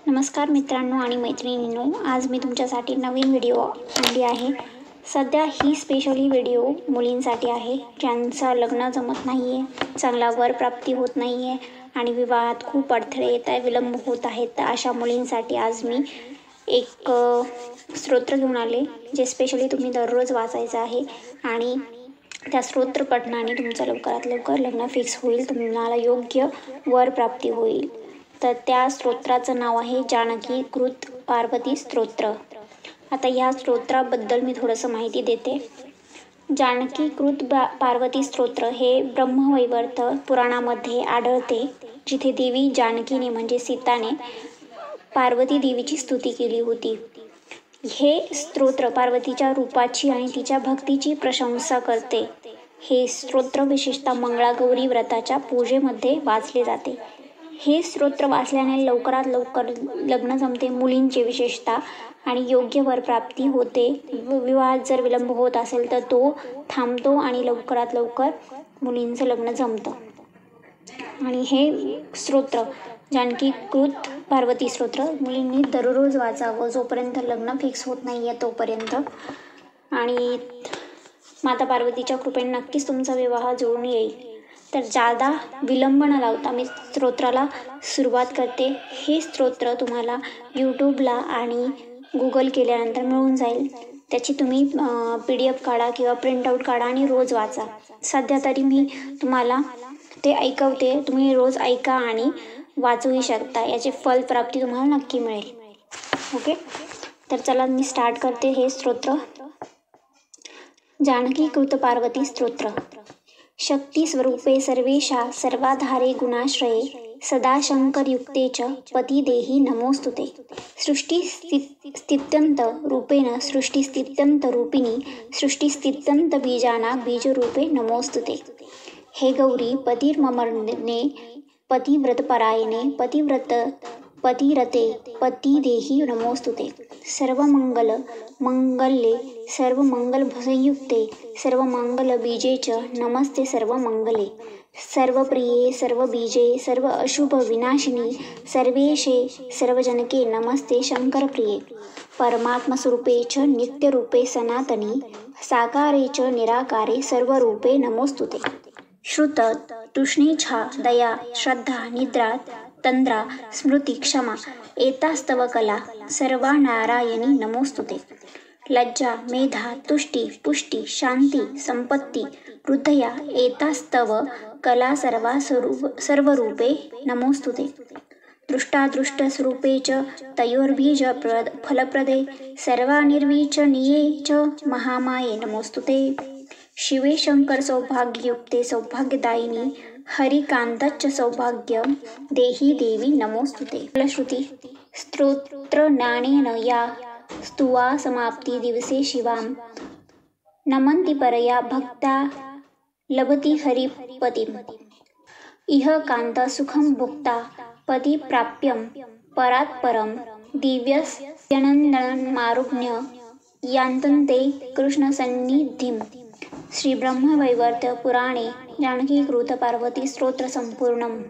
नमस्कार मित्रांनो आणि मैत्रिणींनो, आज मी तुमच्यासाठी नवीन व्हिडिओ आणली आहे. सध्या ही स्पेशली व्हिडिओ मुलींसाठी आहे ज्यांचं लग्न जमत नाही आहे, चांगला वर प्राप्ती होत नाही आहे आणि विवाहात खूप अडथळे येत आहे, विलंब होत आहेत. तर अशा मुलींसाठी आज मी एक स्तोत्र घेऊन आले, जे स्पेशली तुम्ही दररोज वाचायचं आहे आणि त्या स्तोत्र पठणाने तुमचं लवकरात लवकर लग्न फिक्स होईल, तुम्हाला योग्य वर प्राप्ती होईल. तर त्या स्तोत्राचं नाव आहे जानकी कृत पार्वती स्तोत्र. आता या स्तोत्राबद्दल मी थोडंसं माहिती देते. जानकी कृत पार्वती स्तोत्र हे ब्रह्मवैवर्त पुराणामध्ये आढळते, जिथे देवी जानकीने म्हणजे सीताने पार्वती देवीची स्तुती केली होती. हे स्तोत्र पार्वतीच्या रूपाची आणि तिच्या भक्तीची प्रशंसा करते. हे स्तोत्र विशेषतः मंगळागौरी व्रताच्या पूजेमध्ये वाचले जाते. हे स्तोत्र वाचल्याने लवकरात लवकर लग्न जमते, मुलींचे विशेषतः, आणि योग्य वरप्राप्ती होते. विवाहात जर विलंब होत असेल तर तो थांबतो आणि लवकरात लवकर मुलींचं लग्न जमतं. आणि हे स्तोत्र जानकी कृत पार्वती स्तोत्र मुलींनी दररोज वाचावं, जोपर्यंत लग्न फिक्स होत नाही आहे तोपर्यंत. आणि माता पार्वतीच्या कृपेने नक्कीच तुमचा विवाह जुळून येईल. तर जादा विलंब न लावता मी स्तोत्राला सुरुवात करते. हे स्तोत्र तुम्हाला यूट्यूबला आणि गुगल केल्यानंतर मिळून जाईल. त्याची तुम्ही PDF काढा किंवा प्रिंटआउट काढा आणि रोज वाचा. सध्या तरी मी तुम्हाला ते ऐकवते, तुम्ही रोज ऐका आणि वाचूही शकता. याची फलप्राप्ती तुम्हाला नक्की मिळेल. ओके, तर चला मी स्टार्ट करते हे स्तोत्र. जानकी कृत पार्वती स्तोत्र. शक्ती स्वरूपे सर्वेशा सर्वाधारे गुणाश्रये सदा शंकरयुक्ते च पती देही नमोस्तुते. सृष्टिस्थित्यंत रूपेण सृष्टिस्थित्यंत रूपिणी सृष्टिस्थित्यंत बीजाना बीजरूपे नमोस्तुते. हे गौरी पतिर्ममर्दिने पतिव्रतपरायणे पतिरते पतिदेही नमोस्तुते. सर्वमंगल मंगल्ये सर्वमंगलसंयुक्ते सर्वमंगलबीजे च नमस्ते सर्वमंगले. सर्वप्रिये सर्वबीजे सर्व अशुभ विनाशिनी सर्वेशे सर्वजनके नमस्ते शंकरप्रिये. परमात्मस्वरूपे च नित्यरूपे सनातनी साकारे च निराकारे सर्वरूपे नमोस्तुते. श्रुत तृष्णेच्छा दया श्रद्धा निद्रा तंद्रा स्मृती क्षमा एतास्तव कला सर्वा नारायणी नमोस्तुते. लज्जा मेधा तुष्टी पुष्टी शांती संपत्ती हृदया एतास्तव कला सर्वरूपे नमोस्तुते. दृष्टादृष्टस्वरूपे च तयोर्बीज फलप्रदे सर्वानिर्वीचनीये च महामाये नमोस्तुते. शिवे शंकर सौभाग्ययुक्ते सौभाग्यदायिनी हरिकांतच्च सौभाग्य देही देवी नमोस्तुते. फलश्रुती. स्तोत्रज्ञानेन या स्तुवा समाप्ती दिवसे शिवां नमन्ति परया भक्ता लभति हरिपतिम्. इह कांता सुखं भुक्ता पति प्राप्यं परात् परं दिव्यस्यनन्दनमारुह्य यान्तन्ते कृष्णसन्निधिम्. श्री ब्रह्मवैवर्त पुराणे जानकी कृत पार्वती स्तोत्र संपूर्णम्.